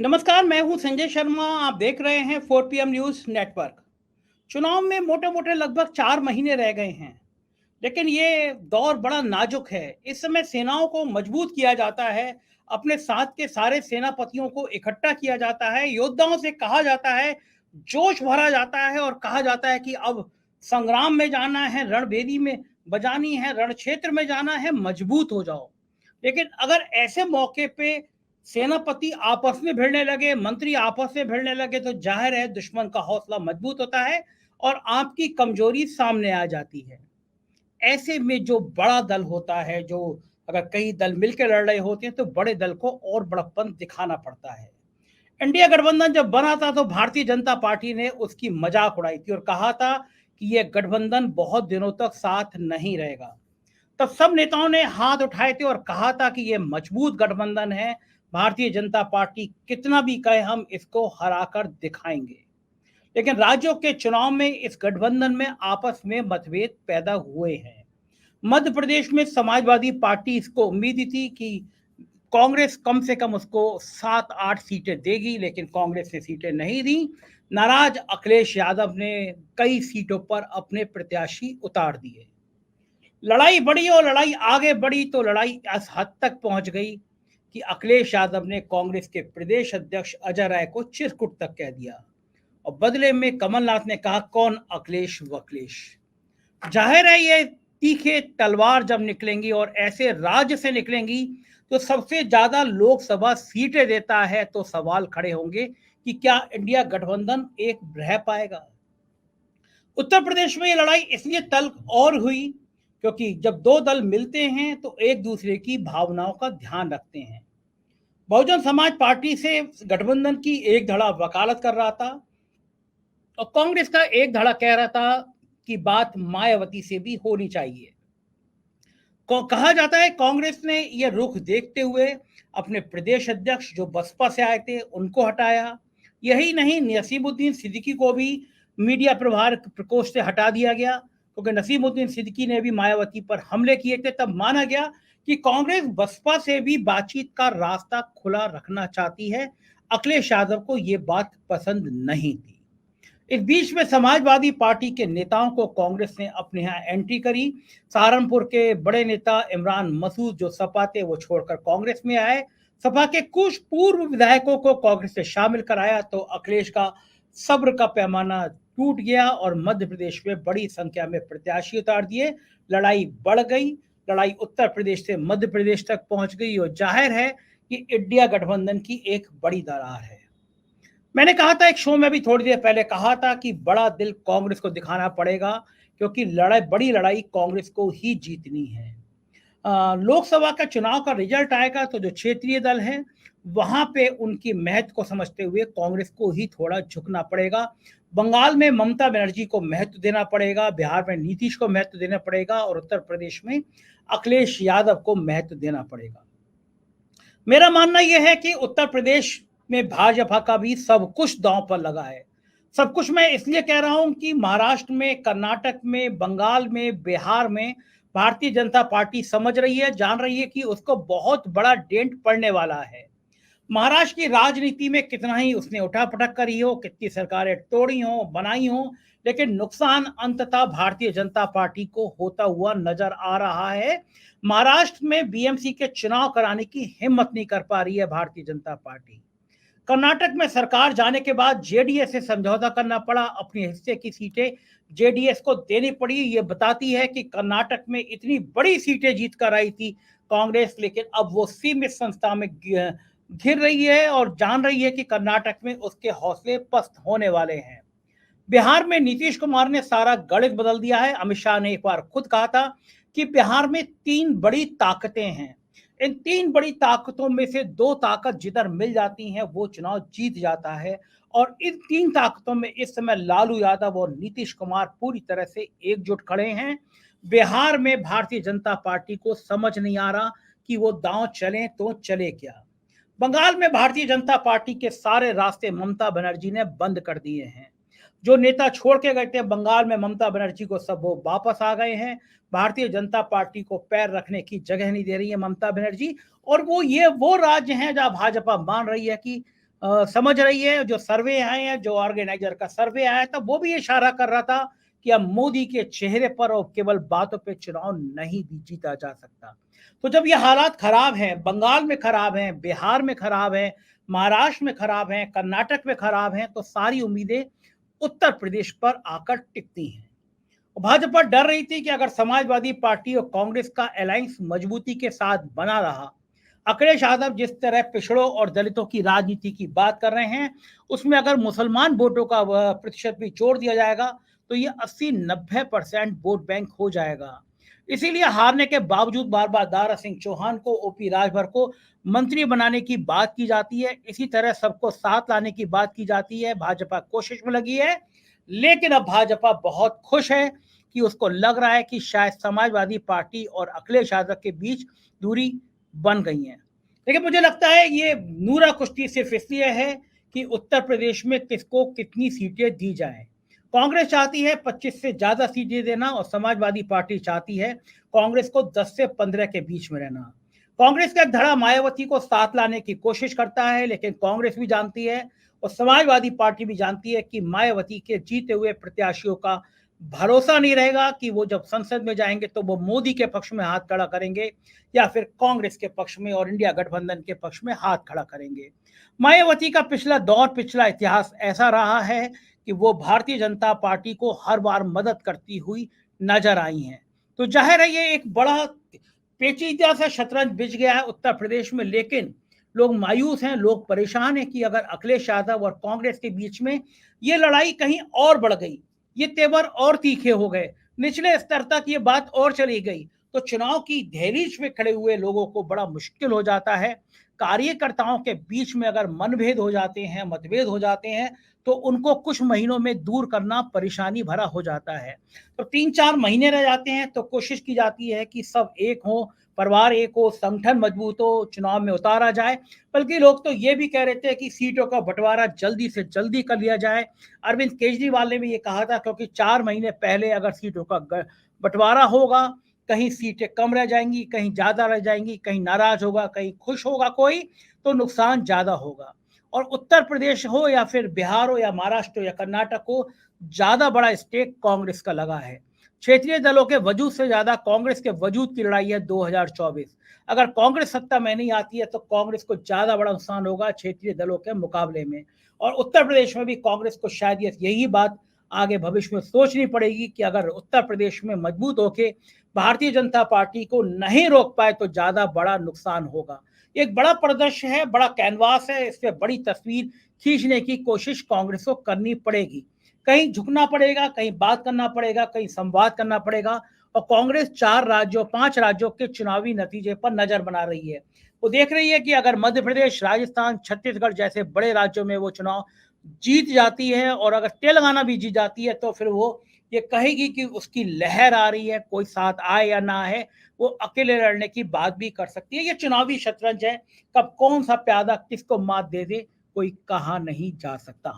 नमस्कार, मैं हूं संजय शर्मा। आप देख रहे हैं 4 PM न्यूज नेटवर्क। चुनाव में मोटे मोटे लगभग 4 महीने रह गए हैं, लेकिन ये दौर बड़ा नाजुक है। इस समय सेनाओं को मजबूत किया जाता है, अपने साथ के सारे सेनापतियों को इकट्ठा किया जाता है, योद्धाओं से कहा जाता है, जोश भरा जाता है और कहा जाता है कि अब संग्राम में जाना है, रणभेदी में बजानी है, रण क्षेत्र में जाना है, मजबूत हो जाओ। लेकिन अगर ऐसे मौके पे सेनापति आपस में भिड़ने लगे, मंत्री आपस में भिड़ने लगे, तो जाहिर है दुश्मन का हौसला मजबूत होता है और आपकी कमजोरी सामने आ जाती है। ऐसे में जो बड़ा दल होता है, जो अगर कई दल मिलकर लड़ रहे होते हैं, तो बड़े दल को और बड़प्पन दिखाना पड़ता है। इंडिया गठबंधन जब बना था तो भारतीय जनता पार्टी ने उसकी मजाक उड़ाई थी और कहा था कि यह गठबंधन बहुत दिनों तक साथ नहीं रहेगा। तब सब नेताओं ने हाथ उठाए थे और कहा था कि यह मजबूत गठबंधन है, भारतीय जनता पार्टी कितना भी कहे हम इसको हराकर दिखाएंगे। लेकिन राज्यों के चुनाव में इस गठबंधन में आपस में मतभेद पैदा हुए हैं। मध्य प्रदेश में समाजवादी पार्टी इसको उम्मीद थी कि कांग्रेस कम से कम उसको 7-8 सीटें देगी, लेकिन कांग्रेस ने सीटें नहीं दी। नाराज अखिलेश यादव ने कई सीटों पर अपने प्रत्याशी उतार दिए। लड़ाई बढ़ी और लड़ाई आगे बढ़ी तो लड़ाई इस हद तक पहुंच गई कि अखिलेश यादव ने कांग्रेस के प्रदेश अध्यक्ष अजय राय को चिरकुट तक कह दिया और बदले में कमलनाथ ने कहा कौन अखिलेश वखिलेश। जाहिर है ये तीखे तलवार जब निकलेंगी और ऐसे राज्य से निकलेंगी तो सबसे ज्यादा लोकसभा सीटें देता है, तो सवाल खड़े होंगे कि क्या इंडिया गठबंधन एक रह पाएगा। उत्तर प्रदेश में ये लड़ाई इसलिए तल्ख और हुई क्योंकि जब दो दल मिलते हैं तो एक दूसरे की भावनाओं का ध्यान रखते हैं। बहुजन समाज पार्टी से गठबंधन की एक धड़ा वकालत कर रहा था और कांग्रेस का एक धड़ा कह रहा था कि बात मायावती से भी होनी चाहिए। कहा जाता है कांग्रेस ने यह रुख देखते हुए अपने प्रदेश अध्यक्ष जो बसपा से आए थे उनको हटाया। यही नहीं, नसीमुद्दीन सिद्दीकी को भी मीडिया प्रभार प्रकोष्ठ से हटा दिया गया, क्योंकि नसीमुद्दीन सिद्दीकी ने भी मायावती पर हमले किए थे। तब माना गया कि कांग्रेस बसपा से भी बातचीत का रास्ता खुला रखना चाहती है। अखिलेश यादव को यह बात पसंद नहीं थी। इस बीच में समाजवादी पार्टी के नेताओं को कांग्रेस ने अपने यहाँ एंट्री करी। सहारनपुर के बड़े नेता इमरान मसूद जो सपा थे वो छोड़कर कांग्रेस में आए। सपा के कुछ पूर्व विधायकों को कांग्रेस से शामिल कराया तो अखिलेश का सब्र का पैमाना टूट गया और मध्य प्रदेश में बड़ी संख्या में प्रत्याशी उतार दिए। लड़ाई बढ़ गई, लड़ाई उत्तर प्रदेश से मध्य प्रदेश तक पहुंच गई और जाहिर है कि इंडिया गठबंधन की एक बड़ी दरार है। मैंने कहा था एक शो में भी थोड़ी देर पहले कहा था कि बड़ा दिल कांग्रेस को दिखाना पड़ेगा, क्योंकि बड़ी लड़ाई कांग्रेस को ही जीतनी है। लोकसभा का चुनाव का रिजल्ट आएगा तो जो क्षेत्रीय दल हैं वहां पे उनकी महत्व को समझते हुए कांग्रेस को ही थोड़ा झुकना पड़ेगा। बंगाल में ममता बनर्जी को महत्व देना पड़ेगा, बिहार में नीतीश को महत्व देना पड़ेगा और उत्तर प्रदेश में अखिलेश यादव को महत्व देना पड़ेगा। मेरा मानना यह है कि उत्तर प्रदेश में भाजपा का भी सब कुछ दांव पर लगा है। सब कुछ मैं इसलिए कह रहा हूं कि महाराष्ट्र में, कर्नाटक में, बंगाल में, बिहार में भारतीय जनता पार्टी समझ रही है, जान रही है कि उसको बहुत बड़ा डेंट पड़ने वाला है। महाराष्ट्र की राजनीति में कितना ही उसने उठापटक करी हो, कितनी सरकारें तोड़ी हो, बनाई हो, लेकिन नुकसान अंततः भारतीय जनता पार्टी को होता हुआ नजर आ रहा है। महाराष्ट्र में बीएमसी के चुनाव कराने की हिम्मत नहीं कर पा रही है भारतीय जनता पार्टी। कर्नाटक में सरकार जाने के बाद जेडीएस से समझौता करना पड़ा, अपने हिस्से की सीटें जेडीएस को देनी पड़ी। ये बताती है कि कर्नाटक में इतनी बड़ी सीटें जीत कर आई थी कांग्रेस, लेकिन अब वो सीमित संस्था में घिर रही है और जान रही है कि कर्नाटक में उसके हौसले पस्त होने वाले हैं। बिहार में नीतीश कुमार ने सारा गणित बदल दिया है। अमित शाह ने एक बार खुद कहा था कि बिहार में 3 बड़ी ताकतें हैं, इन 3 बड़ी ताकतों में से 2 ताकत जिधर मिल जाती हैं वो चुनाव जीत जाता है। और इन 3 ताकतों में इस समय लालू यादव और नीतीश कुमार पूरी तरह से एकजुट खड़े हैं। बिहार में भारतीय जनता पार्टी को समझ नहीं आ रहा कि वो दांव चले तो चले क्या। बंगाल में भारतीय जनता पार्टी के सारे रास्ते ममता बनर्जी ने बंद कर दिए हैं। जो नेता छोड़ के गए थे बंगाल में ममता बनर्जी को, सब वो वापस आ गए हैं। भारतीय जनता पार्टी को पैर रखने की जगह नहीं दे रही है ममता बनर्जी। और वो राज्य हैं जहां भाजपा मान रही है कि समझ रही है। जो सर्वे आए हैं, जो ऑर्गेनाइजर का सर्वे आया था, वो भी इशारा कर रहा था कि अब मोदी के चेहरे पर और केवल बातों पे चुनाव नहीं भी जीता जा सकता। तो जब ये हालात खराब हैं, बंगाल में खराब हैं, बिहार में खराब हैं, महाराष्ट्र में खराब हैं, कर्नाटक में खराब हैं, तो सारी उम्मीदें उत्तर प्रदेश पर आकर टिकती हैं। भाजपा डर रही थी कि अगर समाजवादी पार्टी और कांग्रेस का अलायंस मजबूती के साथ बना रहा, अखिलेश यादव जिस तरह पिछड़ों और दलितों की राजनीति की बात कर रहे हैं, उसमें अगर मुसलमान वोटों का प्रतिशत भी जोड़ दिया जाएगा, तो ये 80-90% वोट बैंक हो जाएगा। इसीलिए हारने के बावजूद बार बार दारा सिंह चौहान को, ओपी राजभर को मंत्री बनाने की बात की जाती है। इसी तरह सबको साथ लाने की बात की जाती है। भाजपा कोशिश में लगी है, लेकिन अब भाजपा बहुत खुश है कि उसको लग रहा है कि शायद समाजवादी पार्टी और अखिलेश यादव के बीच दूरी बन गई है। लेकिन मुझे लगता है ये नूरा कुश्ती सिर्फ इसलिए है कि उत्तर प्रदेश में किसको कितनी सीटें दी जाए। कांग्रेस चाहती है 25 से ज्यादा सीटें देना और समाजवादी पार्टी चाहती है कांग्रेस को 10 से 15 के बीच में रहना। कांग्रेस का एक धड़ा मायावती को साथ लाने की कोशिश करता है, लेकिन कांग्रेस भी जानती है और समाजवादी पार्टी भी जानती है कि मायावती के जीते हुए प्रत्याशियों का भरोसा नहीं रहेगा कि वो जब संसद में जाएंगे तो वो मोदी के पक्ष में हाथ खड़ा करेंगे या फिर कांग्रेस के पक्ष में और इंडिया गठबंधन के पक्ष में हाथ खड़ा करेंगे। मायावती का पिछला दौर, पिछला इतिहास ऐसा रहा है कि वो भारतीय जनता पार्टी को हर बार मदद करती हुई नजर आई हैं। तो जाहिर है ये एक बड़ा पेचीदा सा शतरंज बिछ गया है उत्तर प्रदेश में, लेकिन लोग मायूस हैं, लोग परेशान हैं कि अगर अखिलेश यादव और कांग्रेस के बीच में ये लड़ाई कहीं और बढ़ गई, ये तेवर और तीखे हो गए, निचले स्तर तक ये बात और चली गई, तो चुनाव की दहलीज में खड़े हुए लोगों को बड़ा मुश्किल हो जाता है। कार्यकर्ताओं के बीच में अगर मनभेद हो जाते हैं, मतभेद हो जाते हैं, तो उनको कुछ महीनों में दूर करना परेशानी भरा हो जाता है। तो 3-4 महीने रह जाते हैं तो कोशिश की जाती है कि सब एक हो, परिवार एक हो, संगठन मजबूत हो, चुनाव में उतारा जाए। बल्कि लोग तो ये भी कह रहे थे कि सीटों का बंटवारा जल्दी से जल्दी कर लिया जाए। अरविंद केजरीवाल ने भी ये कहा था, क्योंकि 4 महीने पहले अगर सीटों का बंटवारा होगा, कहीं सीटें कम रह जाएंगी, कहीं ज़्यादा रह जाएंगी, कहीं नाराज होगा, कहीं खुश होगा कोई, तो नुकसान ज़्यादा होगा। और उत्तर प्रदेश हो या फिर बिहार हो या महाराष्ट्र हो या कर्नाटक हो, ज़्यादा बड़ा स्टेक कांग्रेस का लगा है। क्षेत्रीय दलों के वजूद से ज़्यादा कांग्रेस के वजूद की लड़ाई है 2024। अगर कांग्रेस सत्ता में नहीं आती है तो कांग्रेस को ज़्यादा बड़ा नुकसान होगा क्षेत्रीय दलों के मुकाबले में। और उत्तर प्रदेश में भी कांग्रेस को शायद यही बात आगे भविष्य में सोचनी पड़ेगी कि अगर उत्तर प्रदेश में मजबूत होके भारतीय जनता पार्टी को नहीं रोक पाए तो ज़्यादा बड़ा नुकसान होगा। एक बड़ा परिदृश्य है, बड़ा कैनवास है, इस पे बड़ी तस्वीर खींचने की कोशिश कांग्रेस को करनी पड़ेगी। कहीं झुकना पड़ेगा, कहीं बात करना पड़ेगा, कहीं संवाद करना पड़ेगा। और कांग्रेस 4 राज्यों, 5 राज्यों के चुनावी नतीजे पर नजर बना रही है। वो देख रही है कि अगर मध्य प्रदेश, राजस्थान, छत्तीसगढ़ जैसे बड़े राज्यों में वो चुनाव जीत जाती है और अगर तेलंगाना भी जीत जाती है, तो फिर वो ये कहेगी कि उसकी लहर आ रही है, कोई साथ आए या ना आए, वो अकेले लड़ने की बात भी कर सकती है। ये चुनावी शतरंज है, कब कौन सा प्यादा किसको मात दे दे, कोई कहा नहीं जा सकता।